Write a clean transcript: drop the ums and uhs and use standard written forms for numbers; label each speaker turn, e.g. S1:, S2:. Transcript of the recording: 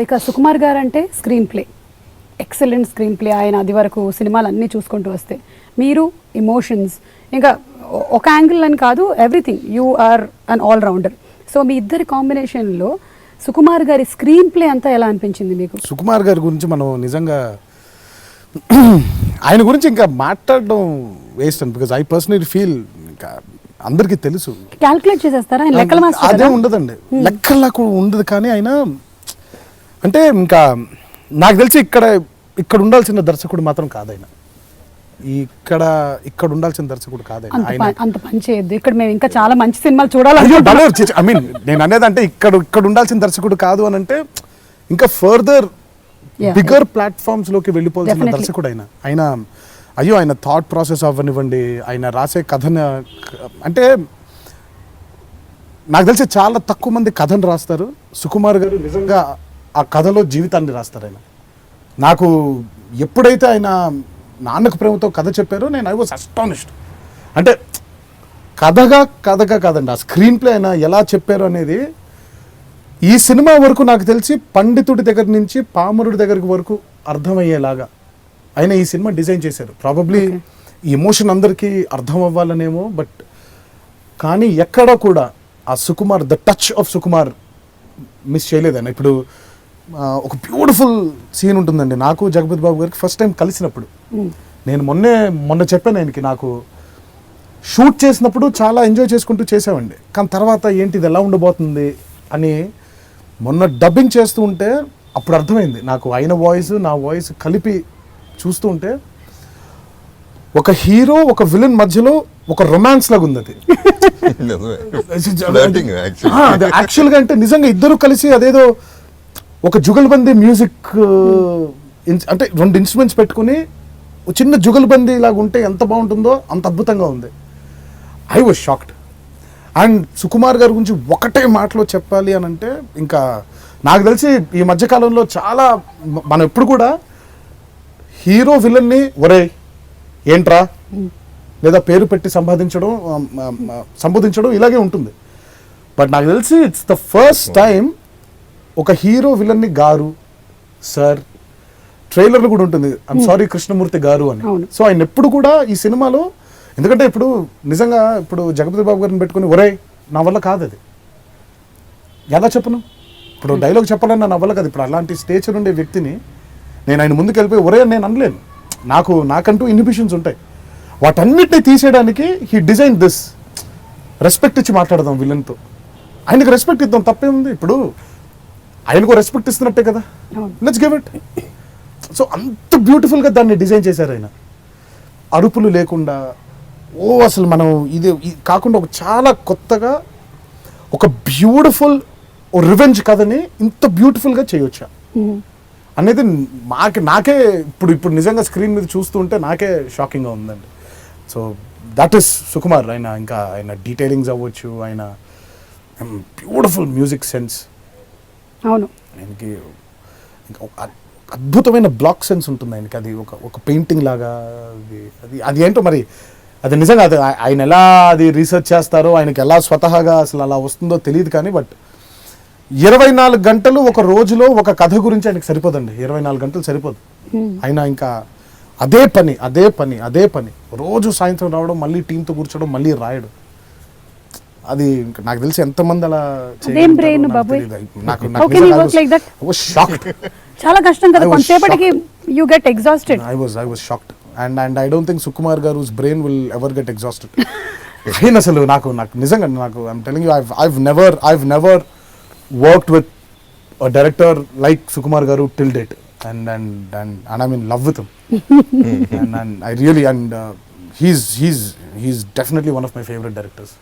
S1: ఇక సుకుమార్ గారు అంటే screen play, excellent screen play. ఆయన అది వరకు సినిమాలు అన్నీ చూసుకుంటూ వస్తే, మీరు ఎమోషన్స్, ఇంకా ఒక యాంగిల్ అని కాదు, everything, you are an all rounder. So మీ ఇద్దరి కాంబినేషన్లో సుకుమార్ గారి స్క్రీన్ ప్లే అంతా ఎలా అనిపించింది మీకు?
S2: సుకుమార్ గారి గురించి మనం నిజంగా ఆయన గురించి ఇంకా మాట్లాడడం వేస్ట్ అని, బికాజ్ ఐ పర్సనలీ ఫీల్, ఇంకా అందరికీ తెలుసు,
S1: క్యాల్కులేట్ చేసేస్తారా ఆయన? లెక్కల మాస్టర్
S2: అదే ఉండదండి, లెక్కలా ఉండదు. కానీ ఆయన అంటే ఇంకా నాకు తెలిసి ఇక్కడ ఉండాల్సిన దర్శకుడు మాత్రం కాదైన, ఇక్కడ ఉండాల్సిన దర్శకుడు కాదైన.
S1: అంత పని చేయొద్దు, ఇక్కడ మేము ఇంకా చాలా మంచి సినిమాలు చూడాలి.
S2: ఐ మీన్ నేను అనేది అంటే ఇక్కడ ఉండాల్సిన దర్శకుడు కాదు అని అంటే, ఇంకా ఫర్దర్ బిగ్గర్ ప్లాట్ఫామ్స్ లోకి వెళ్ళిపోవాల్సిన దర్శకుడు ఆయన అయ్యో ఆయన థాట్ ప్రాసెస్ అవ్వనివ్వండి, ఆయన రాసే కథను, అంటే నాకు తెలిసి చాలా తక్కువ మంది కథను రాస్తారు. సుకుమార్ గారు నిజంగా ఆ కథలో జీవితాన్ని రాస్తారు. ఆయన నాకు ఎప్పుడైతే ఆయన నాన్నకు ప్రేమతో కథ చెప్పారో, నేను ఐ వాజ్ అస్టానిష్డ్. అంటే కథగా కాదండి, ఆ స్క్రీన్ ప్లే ఆయన ఎలా చెప్పారు అనేది ఈ సినిమా వరకు నాకు తెలిసి పండితుడి దగ్గర నుంచి పామరుడి దగ్గరికి వరకు అర్థమయ్యేలాగా ఆయన ఈ సినిమా డిజైన్ చేశారు. ప్రాబబ్లీ ఈ ఎమోషన్ అందరికీ అర్థం అవ్వాలనేమో, బట్ కానీ ఎక్కడ కూడా ఆ Sukumar, the touch of Sukumar miss చేయలేదన్న. ఇప్పుడు ఒక బ్యూటిఫుల్ సీన్ ఉంటుందండి, నాకు జగపతి బాబు గారికి ఫస్ట్ టైం కలిసినప్పుడు. నేను మొన్న చెప్పాను ఆయనకి, నాకు షూట్ చేసినప్పుడు చాలా ఎంజాయ్ చేసుకుంటూ చేసామండి, కానీ తర్వాత ఏంటి ఇది ఎలా ఉండబోతుంది అని మొన్న డబ్బింగ్ చేస్తూ ఉంటే అప్పుడు అర్థమైంది నాకు. ఆయన వాయిస్ నా వాయిస్ కలిపి చూస్తూ ఉంటే ఒక హీరో ఒక విలన్ మధ్యలో ఒక రొమాన్స్ లాగా ఉంది. అది యాక్చువల్గా అంటే నిజంగా ఇద్దరు కలిసి అదేదో ఒక జుగల్బందీ మ్యూజిక్, అంటే 2 ఇన్స్ట్రుమెంట్స్ పెట్టుకుని చిన్న జుగల్బందీ లాగా ఉంటే ఎంత బాగుంటుందో అంత అద్భుతంగా ఉంది. I was shocked. And Sukumar గారి గురించి ఒకటే మాటలో చెప్పాలి అని అంటే, ఇంకా నాకు తెలిసి ఈ మధ్యకాలంలో చాలా మనం ఎప్పుడు కూడా హీరో విలన్ని ఒరే ఏంట్రా లేదా పేరు పెట్టి సంబోధించడం ఇలాగే ఉంటుంది. బట్ నాకు తెలిసి ఇట్స్ ద ఫస్ట్ టైం ఒక హీరో విలన్ని గారు, సార్, ట్రైలర్లు కూడా ఉంటుంది ఐమ్ సారీ కృష్ణమూర్తి గారు అని. సో ఆయన ఎప్పుడు కూడా ఈ సినిమాలో, ఎందుకంటే ఇప్పుడు నిజంగా ఇప్పుడు జగపతి బాబు గారిని పెట్టుకుని ఒరే నా వల్ల కాదు, అది ఎలా చెప్పను, ఇప్పుడు డైలాగ్ చెప్పాలని నా వల్ల కాదు. ఇప్పుడు అలాంటి స్టేచర్ ఉండే వ్యక్తిని నేను ఆయన ముందుకు వెళ్ళిపోయి ఒరే అని నేను అనలేను. నాకంటూ ఇన్హిబిషన్స్ ఉంటాయి. వాటన్నిటిని తీసేయడానికి హీ డిజైన్ దిస్. రెస్పెక్ట్ ఇచ్చి మాట్లాడదాం విలన్తో, ఆయనకు రెస్పెక్ట్ ఇద్దాం, తప్పే ఉంది. ఇప్పుడు ఆయనకు రెస్పెక్ట్ ఇస్తున్నట్టే కదా, లెట్స్ గివ్ ఇట్. సో అంత బ్యూటిఫుల్గా దాన్ని డిజైన్ చేశారు ఆయన, అరుపులు లేకుండా. అసలు మనం ఇది కాకుండా ఒక చాలా కొత్తగా ఒక బ్యూటిఫుల్ రివెంజ్ కథని ఇంత బ్యూటిఫుల్గా చేయొచ్చా అనేది నాకే ఇప్పుడు నిజంగా స్క్రీన్ మీద చూస్తూ ఉంటే నాకే షాకింగ్గా ఉందండి. So that is Sukumar. ఆయన డీటెయిలింగ్స్ అవ్వచ్చు, ఆయన బ్యూటిఫుల్ మ్యూజిక్ సెన్స్,
S1: అవును,
S2: ఆయనకి ఇంకా అద్భుతమైన బ్లాక్ సెన్స్ ఉంటుంది ఆయనకి. అది ఒక పెయింటింగ్ లాగా. అది ఏంటో మరి, అది నిజంగా అది ఆయన ఎలా అది రీసెర్చ్ చేస్తారో, ఆయనకి ఎలా స్వతహాగా అసలు అలా వస్తుందో తెలియదు. కానీ బట్ 24 గంటలు ఒక రోజులో ఒక కథ గురించి ఆయనకి సరిపోదండి. 24 గంటలు సరిపోదు. ఆయన ఇంకా అదే పని రోజు సాయంత్రం రావడం, మళ్ళీ టీంతో కూర్చోవడం, మళ్ళీ రాయడం. అది నాకు తెలిసి ఎంతమంది అలా
S1: చాలా కష్టం కదా, కొంచెంసేపటికి you get exhausted.
S2: I was shocked and I don't think Sukumar garu's brain will ever get exhausted. నేను అసలు నాకు నిజంగా I'm telling you, I've never worked with a director like Sukumar garu till date, and I'm in love with him. and I really he's definitely one of my favorite directors.